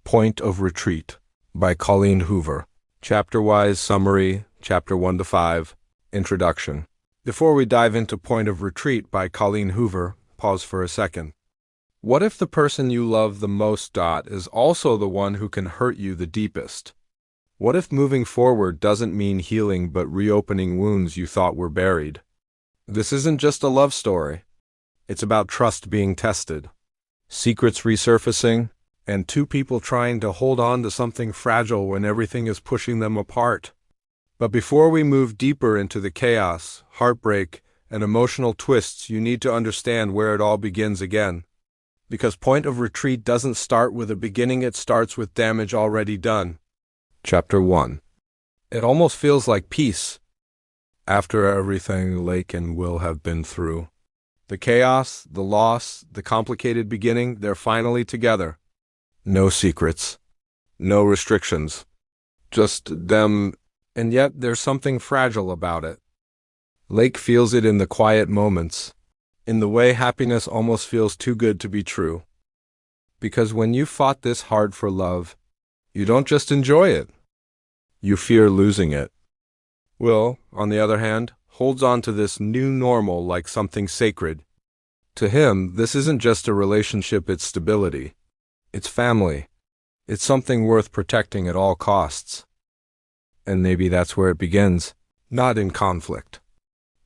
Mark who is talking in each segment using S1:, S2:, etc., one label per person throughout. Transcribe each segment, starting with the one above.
S1: Point of Retreat by Colleen Hoover. Chapter-wise summary, Chapter 1 to 5, Introduction. Before we dive into Point of Retreat by Colleen Hoover, pause for a second. What if the person you love the most, is also the one who can hurt you the deepest? What if moving forward doesn't mean healing but reopening wounds you thought were buried? This isn't just a love story. It's about trust being tested, secrets resurfacing, and two people trying to hold on to something fragile when everything is pushing them apart. But before we move deeper into the chaos, heartbreak, and emotional twists, you need to understand where it all begins again. Because Point of Retreat doesn't start with a beginning, it starts with damage already done. Chapter 1. It almost feels like peace. After everything Lake and Will have been through. The chaos, the loss, the complicated beginning, they're finally together. No secrets. No restrictions. Just them, and yet there's something fragile about it. Lake feels it in the quiet moments, in the way happiness almost feels too good to be true. Because when you fought this hard for love, you don't just enjoy it. You fear losing it. Will, on the other hand, holds on to this new normal like something sacred. To him, this isn't just a relationship, it's stability. It's family. It's something worth protecting at all costs. And maybe that's where it begins, not in conflict,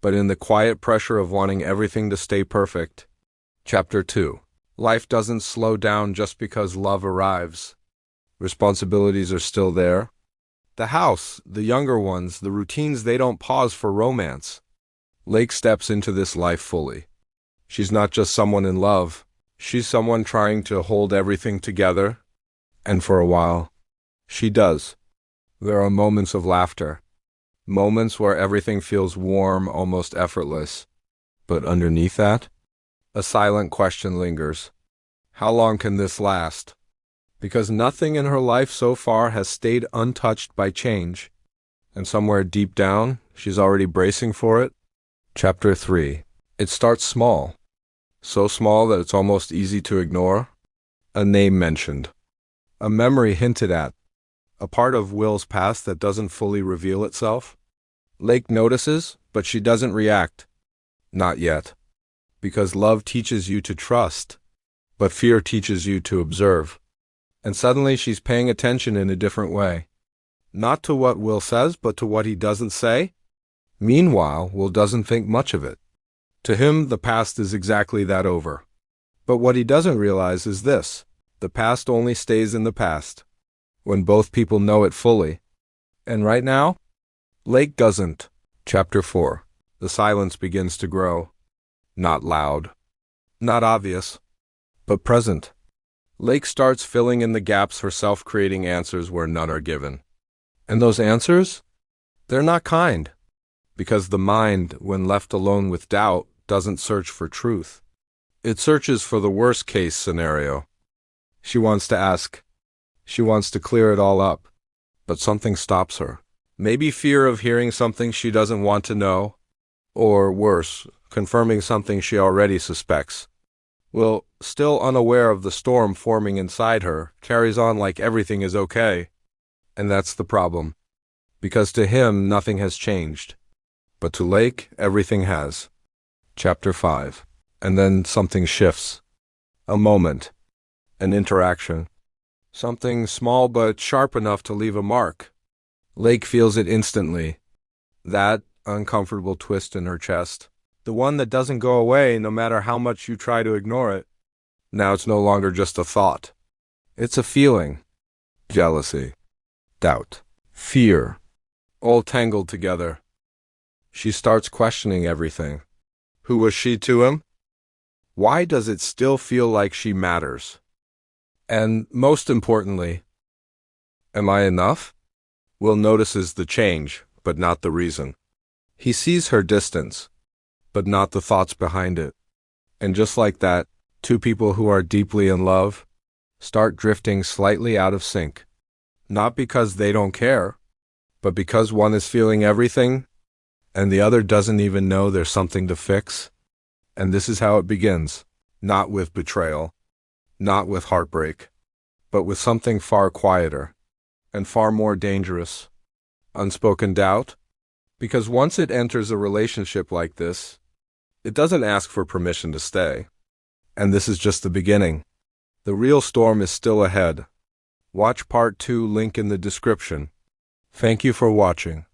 S1: but in the quiet pressure of wanting everything to stay perfect. Chapter 2. Life doesn't slow down just because love arrives. Responsibilities are still there. The house, the younger ones, the routines, they don't pause for romance. Lake steps into this life fully. She's not just someone in love. She's someone trying to hold everything together. And for a while, she does. There are moments of laughter. Moments where everything feels warm, almost effortless. But underneath that, a silent question lingers. How long can this last? Because nothing in her life so far has stayed untouched by change. And somewhere deep down, she's already bracing for it. Chapter 3. It starts small. So small that it's almost easy to ignore. A name mentioned. A memory hinted at. A part of Will's past that doesn't fully reveal itself. Lake notices, but she doesn't react. Not yet. Because love teaches you to trust, but fear teaches you to observe. And suddenly she's paying attention in a different way. Not to what Will says, but to what he doesn't say. Meanwhile, Will doesn't think much of it. To him, the past is exactly that, over. But what he doesn't realize is this. The past only stays in the past, when both people know it fully. And right now, Lake doesn't. Chapter 4. The silence begins to grow. Not loud. Not obvious. But present. Lake starts filling in the gaps, herself creating answers where none are given. And those answers? They're not kind. Because the mind, when left alone with doubt, doesn't search for truth. It searches for the worst-case scenario. She wants to ask. She wants to clear it all up. But something stops her. Maybe fear of hearing something she doesn't want to know. Or worse, confirming something she already suspects. Will, still unaware of the storm forming inside her, carries on like everything is okay. And that's the problem. Because to him, nothing has changed. But to Lake, everything has. Chapter 5. And then something shifts. A moment. An interaction. Something small but sharp enough to leave a mark. Lake feels it instantly. That uncomfortable twist in her chest. The one that doesn't go away no matter how much you try to ignore it. Now it's no longer just a thought. It's a feeling. Jealousy. Doubt. Fear. All tangled together. She starts questioning everything. Who was she to him? Why does it still feel like she matters? And most importantly, am I enough? Will notices the change, but not the reason. He sees her distance, but not the thoughts behind it. And just like that, two people who are deeply in love start drifting slightly out of sync. Not because they don't care, but because one is feeling everything, and the other doesn't even know there's something to fix. And this is how it begins. Not with betrayal. Not with heartbreak. but with something far quieter and far more dangerous: unspoken doubt. Because once it enters a relationship like this, it doesn't ask for permission to stay. And this is just the beginning. The real storm is still ahead. Watch part 2, link in the description. Thank you for watching.